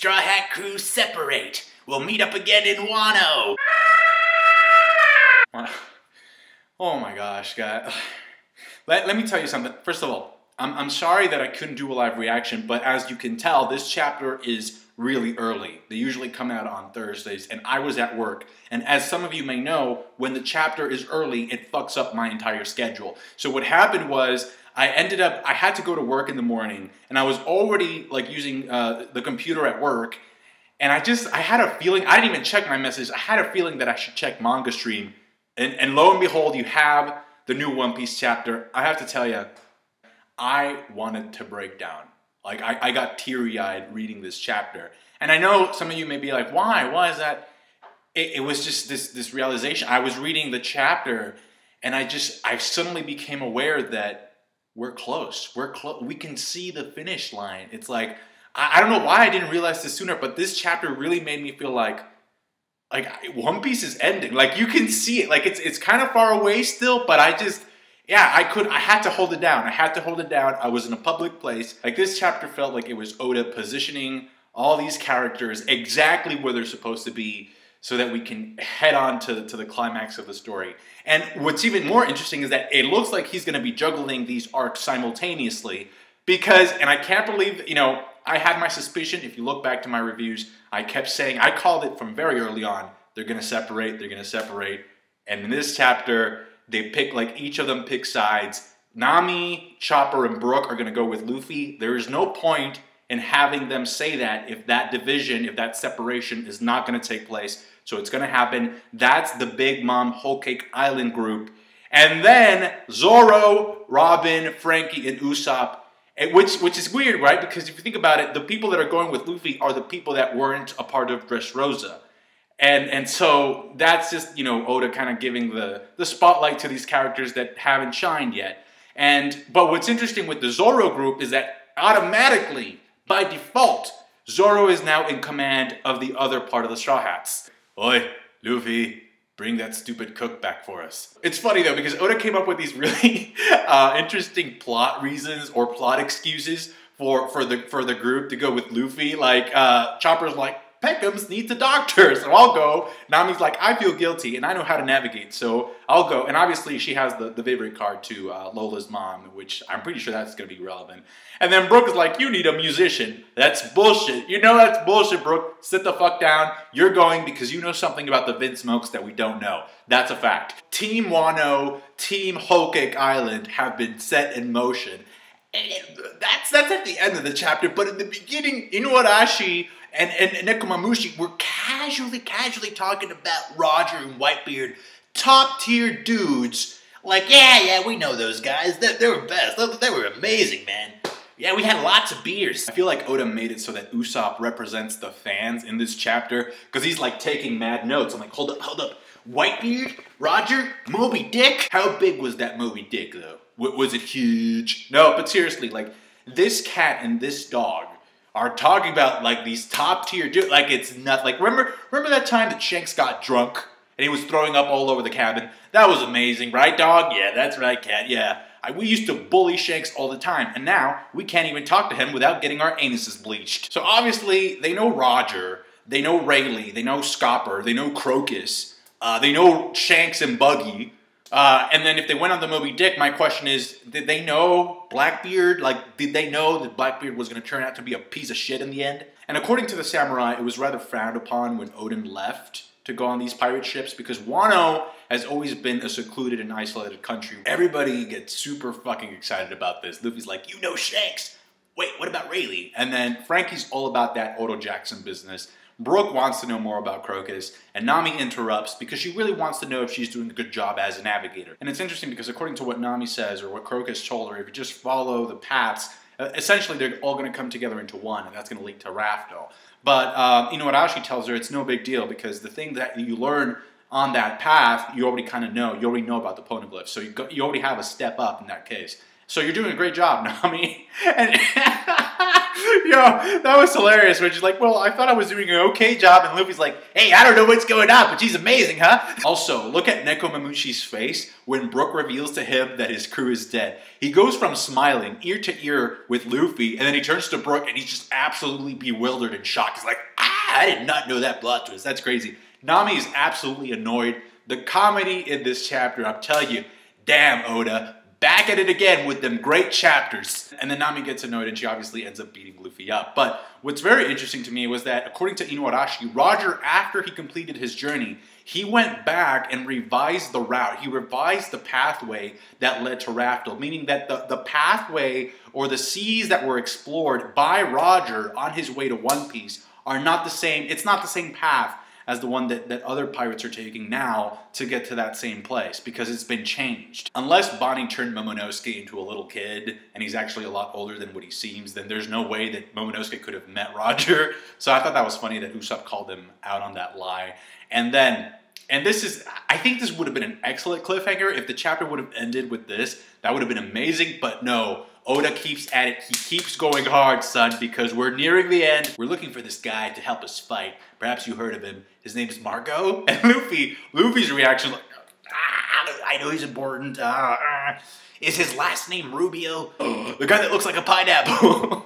Straw Hat Crew separate. We'll meet up again in Wano. Oh my gosh, guys. Let me tell you something. First of all, I'm sorry that I couldn't do a live reaction, but as you can tell, this chapter is really early. They usually come out on Thursdays, and I was at work. And as some of you may know, when the chapter is early, it fucks up my entire schedule. So what happened was, I had to go to work in the morning, and I was already like using the computer at work, and I had a feeling, I didn't even check my message, I had a feeling that I should check Manga Stream, and lo and behold, you have the new One Piece chapter. I have to tell you, I wanted to break down. Like, I got teary-eyed reading this chapter. And I know some of you may be like, why? Why is that? It was just this realization. I was reading the chapter, and I suddenly became aware that we're close. We can see the finish line. It's like, I don't know why I didn't realize this sooner, but this chapter really made me feel like One Piece is ending. Like, you can see it. Like, it's kind of far away still, but I had to hold it down. I was in a public place. Like, this chapter felt like it was Oda positioning all these characters exactly where they're supposed to be so that we can head on to the climax of the story. And what's even more interesting is that it looks like he's going to be juggling these arcs simultaneously because, and I can't believe, you know, I had my suspicion. If you look back to my reviews, I kept saying, I called it from very early on, they're going to separate. And in this chapter, they pick, like, each of them pick sides. Nami, Chopper, and Brook are going to go with Luffy. There is no point in having them say that if that division, if that separation is not going to take place. So it's going to happen. That's the Big Mom Whole Cake Island group. And then Zoro, Robin, Frankie, and Usopp, which is weird, right? Because if you think about it, the people that are going with Luffy are the people that weren't a part of Dressrosa. And so that's just, you know, Oda kind of giving the spotlight to these characters that haven't shined yet. But what's interesting with the Zoro group is that automatically, by default, Zoro is now in command of the other part of the Straw Hats. Oi, Luffy, bring that stupid cook back for us. It's funny though, because Oda came up with these really interesting plot reasons or plot excuses for the group to go with Luffy. Like, Chopper's like, Peckham's needs a doctor, so I'll go. Nami's like, I feel guilty, and I know how to navigate, so I'll go. And obviously, she has the favorite card to Lola's mom, which I'm pretty sure that's going to be relevant. And then Brook is like, you need a musician. That's bullshit. You know that's bullshit, Brook. Sit the fuck down. You're going because you know something about the Vince Smokes that we don't know. That's a fact. Team Wano, Team Whole Cake Island have been set in motion. And that's at the end of the chapter, but in the beginning, Inuarashi and Nekomamushi were casually talking about Roger and Whitebeard, top tier dudes. Like, yeah, we know those guys. They were best. They were amazing, man. Yeah, we had lots of beers. I feel like Oda made it so that Usopp represents the fans in this chapter because he's like taking mad notes. I'm like, hold up. Whitebeard, Roger, Moby Dick. How big was that Moby Dick though? Was it huge? No, but seriously, like, this cat and this dog are talking about, like, these top tier dudes. Like, it's not, like, remember that time that Shanks got drunk and he was throwing up all over the cabin? That was amazing, right, dog? Yeah, that's right, cat, yeah. We used to bully Shanks all the time, and now we can't even talk to him without getting our anuses bleached. So obviously, they know Roger, they know Rayleigh, they know Scopper, they know Crocus, they know Shanks and Buggy. And then if they went on the Moby Dick, my question is, did they know Blackbeard? Like, did they know that Blackbeard was going to turn out to be a piece of shit in the end? And according to the samurai, it was rather frowned upon when Odin left to go on these pirate ships because Wano has always been a secluded and isolated country. Everybody gets super fucking excited about this. Luffy's like, you know Shanks. Wait, what about Rayleigh? And then Frankie's all about that Odo Jackson business. Brooke wants to know more about Crocus, and Nami interrupts because she really wants to know if she's doing a good job as a navigator. And it's interesting because according to what Nami says, or what Crocus told her, if you just follow the paths, essentially they're all going to come together into one, and that's going to lead to Raftel. But Inuarashi tells her it's no big deal because the thing that you learn on that path, you already kind of know. You already know about the poneglyphs, so you already have a step up in that case. So you're doing a great job, Nami. And Yo, that was hilarious. When she's like, well, I thought I was doing an okay job. And Luffy's like, hey, I don't know what's going on, but she's amazing, huh? Also, look at Nekomamushi's face when Brook reveals to him that his crew is dead. He goes from smiling ear to ear with Luffy, and then he turns to Brook, and he's just absolutely bewildered and shocked. He's like, I did not know that plot twist. That's crazy. Nami is absolutely annoyed. The comedy in this chapter, I'm telling you, damn, Oda. Back at it again with them great chapters. And then Nami gets annoyed and she obviously ends up beating Luffy up. But what's very interesting to me was that according to Inuarashi, Roger, after he completed his journey, he went back and revised the route. He revised the pathway that led to Raftel, meaning that the pathway or the seas that were explored by Roger on his way to One Piece are not the same. It's not the same path as the one that other pirates are taking now to get to that same place, because it's been changed. Unless Bonnie turned Momonosuke into a little kid, and he's actually a lot older than what he seems, then there's no way that Momonosuke could have met Roger. So I thought that was funny that Usopp called him out on that lie. And this is, I think this would have been an excellent cliffhanger. If the chapter would have ended with this, that would have been amazing, but no. Oda keeps at it. He keeps going hard, son, because we're nearing the end. We're looking for this guy to help us fight. Perhaps you heard of him. His name's Marco. And Luffy's reaction is like, I know he's important. Is his last name Rubio? The guy that looks like a pineapple.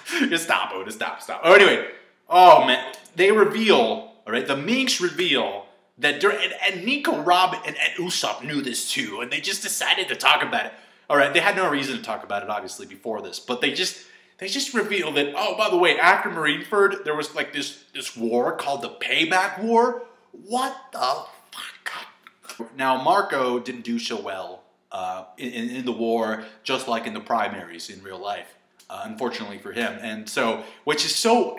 Just stop, Oda. Stop. Oh, anyway. Oh, man. They reveal, all right, the Minks reveal that and Nico, Robin, and Usopp knew this too, and they just decided to talk about it. All right, they had no reason to talk about it, obviously, before this, but they just revealed that, oh, by the way, after Marineford, there was like this war called the Payback War. What the fuck? Now, Marco didn't do so well in the war, just like in the primaries in real life, unfortunately for him. And so, which is so...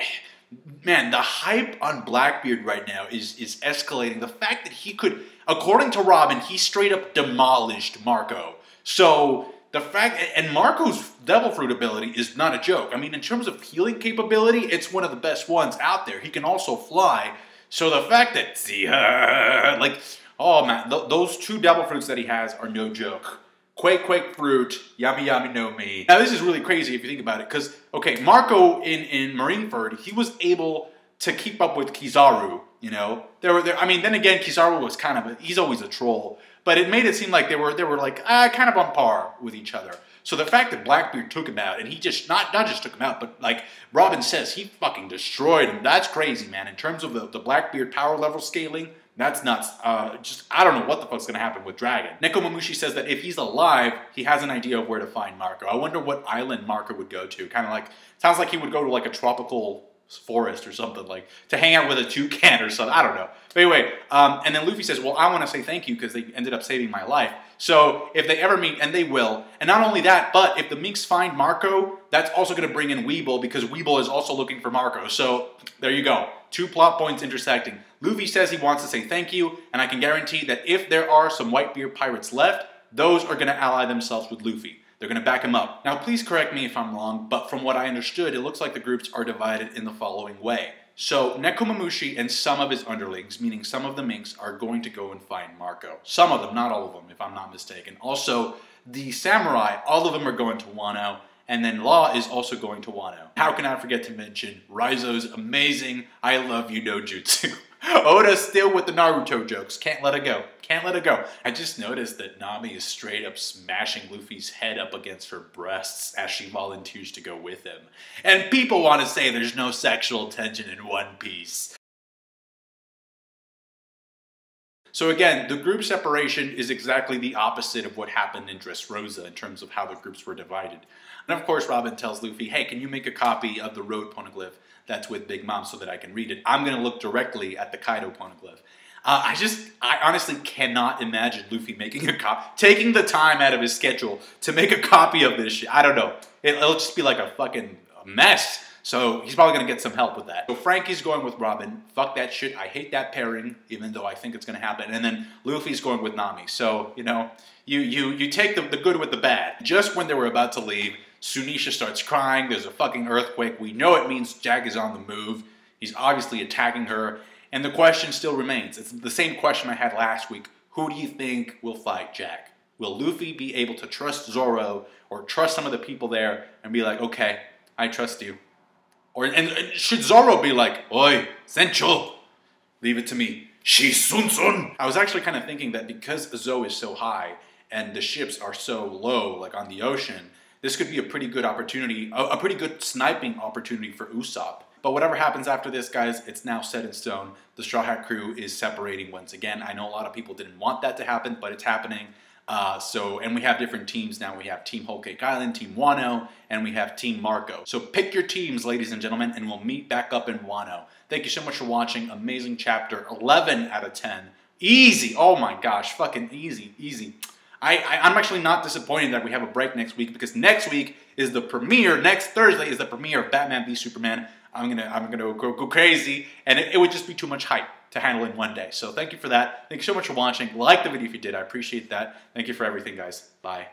Man, the hype on Blackbeard right now is escalating. The fact that he could, according to Robin, he straight up demolished Marco. So the fact, and Marco's Devil Fruit ability is not a joke. I mean, in terms of healing capability, it's one of the best ones out there. He can also fly. So the fact that, like, oh man, those two Devil Fruits that he has are no joke. Quake Fruit, Yummy No Mi. Now this is really crazy if you think about it, because, okay, Marco in Marineford, he was able to keep up with Kizaru, you know? I mean, then again, Kizaru was kind of, he's always a troll, but it made it seem like they were like, kind of on par with each other. So the fact that Blackbeard took him out, and he just, not just took him out, but like Robin says, he fucking destroyed him. That's crazy, man. In terms of the Blackbeard power level scaling, that's nuts. I don't know what the fuck's gonna happen with Dragon. Nekomamushi says that if he's alive, he has an idea of where to find Marco. I wonder what island Marco would go to. Kind of like, sounds like he would go to like a tropical forest or something, like to hang out with a toucan or something. I don't know. But anyway, and then Luffy says, well, I want to say thank you because they ended up saving my life. So if they ever meet, and they will, and not only that, but if the Minks find Marco, that's also going to bring in Weeble, because Weeble is also looking for Marco. So there you go. Two plot points intersecting. Luffy says he wants to say thank you, and I can guarantee that if there are some Whitebeard pirates left, those are going to ally themselves with Luffy. They're going to back him up. Now, please correct me if I'm wrong, but from what I understood, it looks like the groups are divided in the following way. So, Nekomamushi and some of his underlings, meaning some of the Minks, are going to go and find Marco. Some of them, not all of them, if I'm not mistaken. Also, the samurai, all of them are going to Wano, and then Law is also going to Wano. How can I forget to mention Raizo's amazing I love you no jutsu. Oda's still with the Naruto jokes. Can't let it go. Can't let it go. I just noticed that Nami is straight up smashing Luffy's head up against her breasts as she volunteers to go with him. And people want to say there's no sexual tension in One Piece. So again, the group separation is exactly the opposite of what happened in Dressrosa in terms of how the groups were divided. And of course, Robin tells Luffy, hey, can you make a copy of the road poneglyph that's with Big Mom so that I can read it? I'm going to look directly at the Kaido poneglyph. I honestly cannot imagine Luffy making a copy, taking the time out of his schedule to make a copy of this shit. I don't know. It'll just be like a fucking mess. So he's probably going to get some help with that. So Frankie's going with Robin. Fuck that shit. I hate that pairing, even though I think it's going to happen. And then Luffy's going with Nami. So, you know, you take the good with the bad. Just when they were about to leave, Sunisha starts crying. There's a fucking earthquake. We know it means Jack is on the move. He's obviously attacking her. And the question still remains. It's the same question I had last week. Who do you think will fight Jack? Will Luffy be able to trust Zoro or trust some of the people there and be like, okay, I trust you. And should Zoro be like, Oi, Sencho, leave it to me. Shisunsun. I was actually kind of thinking that because Zo is so high and the ships are so low, like on the ocean, this could be a pretty good opportunity, a pretty good sniping opportunity for Usopp. But whatever happens after this, guys, it's now set in stone. The Straw Hat crew is separating once again. I know a lot of people didn't want that to happen, but it's happening. And we have different teams now. We have Team Whole Cake Island, Team Wano, and we have Team Marco. So pick your teams, ladies and gentlemen, and we'll meet back up in Wano. Thank you so much for watching. Amazing chapter, 11 out of 10. Easy. Oh my gosh, fucking easy, easy. I'm actually not disappointed that we have a break next week, because next week is the premiere. Next Thursday is the premiere of Batman v Superman. I'm gonna go crazy, and it would just be too much hype to handle in one day. So thank you for that. Thank you so much for watching. Like the video if you did. I appreciate that. Thank you for everything, guys. Bye.